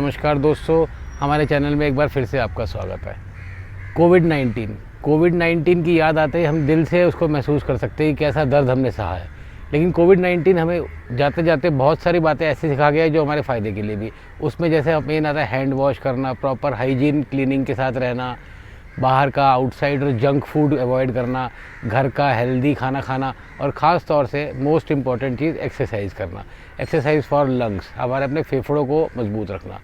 नमस्कार दोस्तों, हमारे चैनल में एक बार फिर से आपका स्वागत है। कोविड-19 की याद आते ही हम दिल से उसको महसूस कर सकते हैं कि कैसा दर्द हमने सहा है। लेकिन कोविड-19 हमें जाते जाते बहुत सारी बातें ऐसी सिखा गया है जो हमारे फ़ायदे के लिए भी। उसमें जैसे मेन आता है हैंड वॉश करना, प्रॉपर हाइजीन क्लीनिंग के साथ रहना, बाहर का आउटसाइड और जंक फूड अवॉइड करना, घर का हेल्दी खाना खाना, और ख़ास तौर से मोस्ट इम्पॉर्टेंट चीज़ एक्सरसाइज करना। एक्सरसाइज फॉर लंग्स, हमारे अपने फेफड़ों को मजबूत रखना।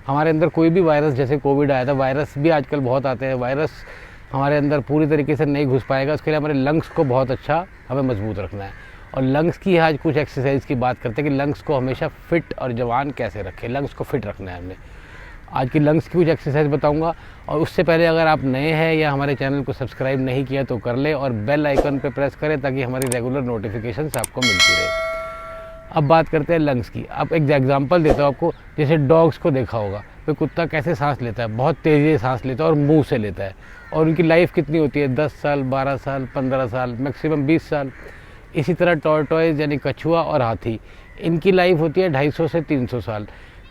हमारे अंदर कोई भी वायरस, जैसे कोविड आया था, वायरस भी आजकल बहुत आते हैं, वायरस हमारे अंदर पूरी तरीके से नहीं घुस पाएगा। उसके लिए हमारे लंग्स को बहुत अच्छा हमें मजबूत रखना है। और लंग्स की आज कुछ एक्सरसाइज की बात करते हैं कि लंग्स को हमेशा फिट और जवान कैसे रखें, लंग्स को फिट रखना है हमने। आज की लंग्स की कुछ एक्सरसाइज बताऊंगा। और उससे पहले अगर आप नए हैं या हमारे चैनल को सब्सक्राइब नहीं किया तो कर ले और बेल आइकन पे प्रेस करें ताकि हमारी रेगुलर नोटिफिकेशंस आपको मिलती रहे। अब बात करते हैं लंग्स की। अब एक एग्जांपल देता हूँ आपको। जैसे डॉग्स को देखा होगा, तो कुत्ता कैसे सांस लेता है, बहुत तेज़ी से सांस लेता है और मुँह से लेता है। और उनकी लाइफ कितनी होती है, 10 साल, 12 साल, 15 साल, मैक्सिमम 20 साल। इसी तरह टॉर्टॉइज यानी कछुआ और हाथी, इनकी लाइफ होती है 250 से 300 साल।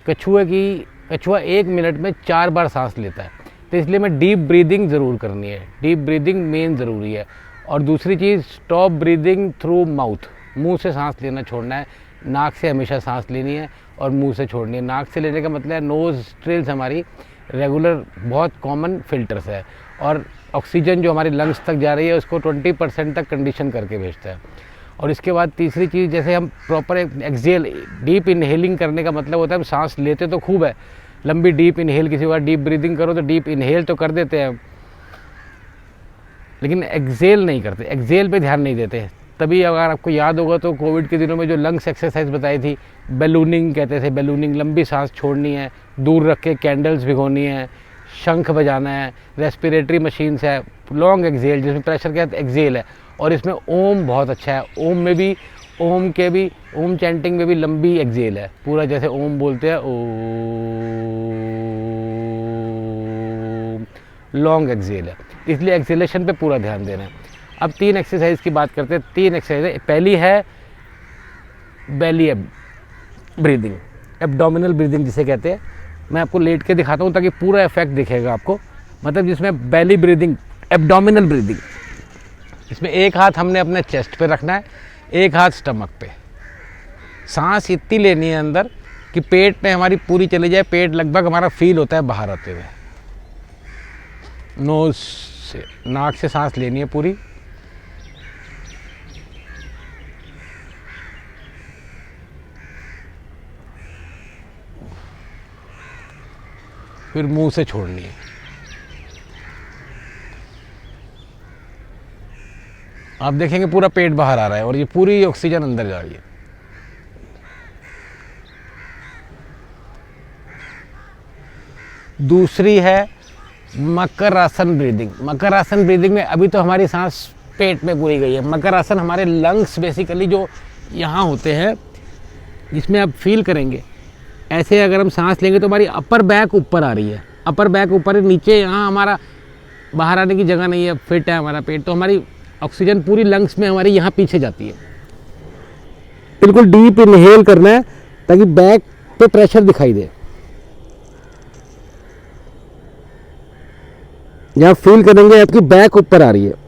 कछुआ 1 मिनट में 4 बार सांस लेता है। तो इसलिए हमें डीप ब्रीदिंग ज़रूर करनी है। डीप ब्रीदिंग मेन ज़रूरी है। और दूसरी चीज़, स्टॉप ब्रीदिंग थ्रू माउथ, मुंह से सांस लेना छोड़ना है। नाक से हमेशा सांस लेनी है और मुंह से छोड़नी है। नाक से लेने का मतलब है नोस्ट्रिल्स हमारी रेगुलर बहुत कॉमन फिल्टर्स है, और ऑक्सीजन जो हमारी लंग्स तक जा रही है उसको 20% तक कंडीशन करके भेजता है। और इसके बाद तीसरी चीज़, जैसे हम प्रॉपर एक्सहेल, डीप इनहेलिंग करने का मतलब होता है हम सांस लेते तो खूब है, लंबी डीप इनहेल, किसी बार डीप ब्रीदिंग करो तो डीप इनहेल तो कर देते हैं, लेकिन एक्सहेल नहीं करते, एक्सहेल पे ध्यान नहीं देते। तभी अगर आपको याद होगा तो कोविड के दिनों में जो लंग्स एक्सरसाइज बताई थी, बैलूनिंग कहते थे, बैलूनिंग, लंबी सांस छोड़नी है, दूर रख के कैंडल्स भिगोनी है, शंख बजाना है, रेस्पिरेटरी मशीन्स है, लॉन्ग एक्सहेल जिसमें प्रेशर के साथ एक्सहेल है। और इसमें ओम बहुत अच्छा है, ओम चैंटिंग में भी लंबी एक्सहेल है, पूरा जैसे ओम बोलते हैं ओम, लॉन्ग एक्सहेल है, इसलिए एक्सहेलेशन पे पूरा ध्यान देना है। अब 3 एक्सरसाइज की बात करते हैं। 3 एक्सरसाइज, पहली है बेली ब्रीदिंग, एब्डोमिनल ब्रीदिंग जिसे कहते हैं। मैं आपको लेट के दिखाता हूँ ताकि पूरा इफेक्ट दिखेगा आपको। मतलब जिसमें बेली ब्रीदिंग, एब्डोमिनल ब्रीदिंग, इसमें एक हाथ हमने अपने चेस्ट पे रखना है, एक हाथ स्टमक पे। सांस इतनी लेनी है अंदर कि पेट में हमारी पूरी चली जाए, पेट लगभग हमारा फील होता है बाहर आते हुए। नोज से, नाक से सांस लेनी है पूरी, फिर मुंह से छोड़नी है। आप देखेंगे पूरा पेट बाहर आ रहा है और ये पूरी ऑक्सीजन अंदर जा रही है। दूसरी है मकर आसन ब्रीदिंग। मकर आसन ब्रीदिंग में अभी तो हमारी सांस पेट में पूरी गई है। मकर आसन हमारे लंग्स बेसिकली जो यहाँ होते हैं, जिसमें आप फील करेंगे ऐसे अगर हम सांस लेंगे तो हमारी अपर बैक ऊपर आ रही है, अपर बैक ऊपर है, नीचे यहाँ हमारा बाहर आने की जगह नहीं है, फिट है हमारा पेट, तो हमारी ऑक्सीजन पूरी लंग्स में हमारी यहाँ पीछे जाती है। बिल्कुल डीप इनहेल करना है ताकि बैक पे प्रेशर दिखाई दे। यहाँ फील करेंगे आपकी बैक ऊपर आ रही है।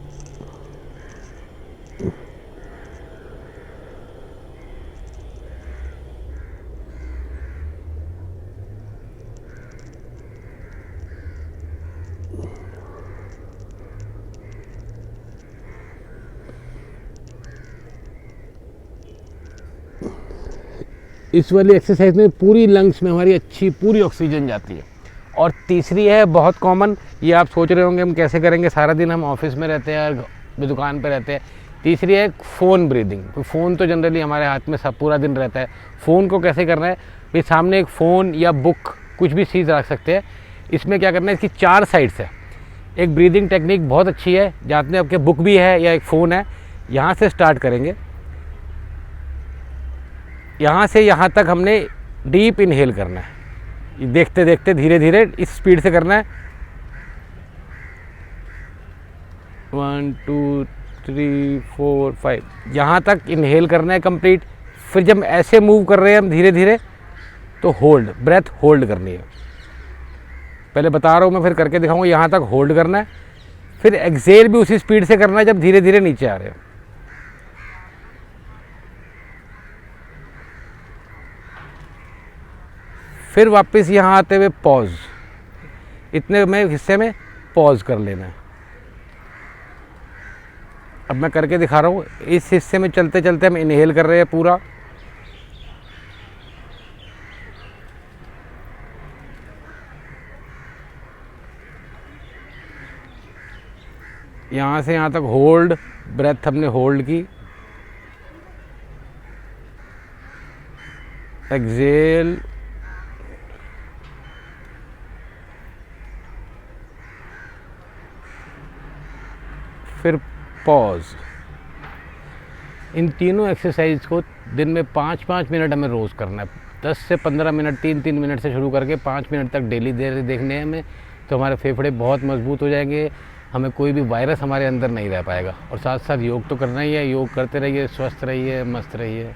इस वाली एक्सरसाइज में पूरी लंग्स में हमारी अच्छी पूरी ऑक्सीजन जाती है। और तीसरी है बहुत कॉमन, ये आप सोच रहे होंगे हम कैसे करेंगे, सारा दिन हम ऑफिस में रहते हैं और दुकान पे रहते हैं। तीसरी है फ़ोन ब्रीदिंग। तो फ़ोन तो जनरली हमारे हाथ में सब पूरा दिन रहता है। फ़ोन को कैसे करना है, भाई सामने एक फ़ोन या बुक कुछ भी चीज़ रख सकते हैं। इसमें क्या करना है, इसकी 4 साइड्स है। एक ब्रीदिंग टेक्निक बहुत अच्छी है, जहाँ में आपके बुक भी है या एक फ़ोन है। यहाँ से स्टार्ट करेंगे, यहाँ से यहाँ तक हमने डीप इनहेल करना है, देखते देखते धीरे धीरे इस स्पीड से करना है। 1 2 3 4 5 यहाँ तक इनहेल करना है कंप्लीट। फिर जब ऐसे मूव कर रहे हैं हम धीरे धीरे, तो होल्ड, ब्रेथ होल्ड करनी है। पहले बता रहा हूँ मैं, फिर करके दिखाऊंगा। यहाँ तक होल्ड करना है, फिर एक्सेल भी उसी स्पीड से करना है जब धीरे धीरे नीचे आ रहे हैं। फिर वापस यहाँ आते हुए पॉज, इतने में हिस्से में पॉज कर लेना है। अब मैं करके दिखा रहा हूँ। इस हिस्से में चलते चलते हम इनहेल कर रहे हैं पूरा, यहाँ से यहाँ तक होल्ड, ब्रेथ हमने होल्ड की, एक्सेल, फिर पॉज। इन तीनों एक्सरसाइज को दिन में 5-5 मिनट हमें रोज़ करना है। 10 से 15 मिनट, 3-3 मिनट से शुरू करके 5 मिनट तक डेली देखने हैं हमें, तो हमारे फेफड़े बहुत मजबूत हो जाएंगे। हमें कोई भी वायरस हमारे अंदर नहीं रह पाएगा। और साथ साथ योग तो करना ही है। योग करते रहिए, स्वस्थ रहिए, मस्त रहिए।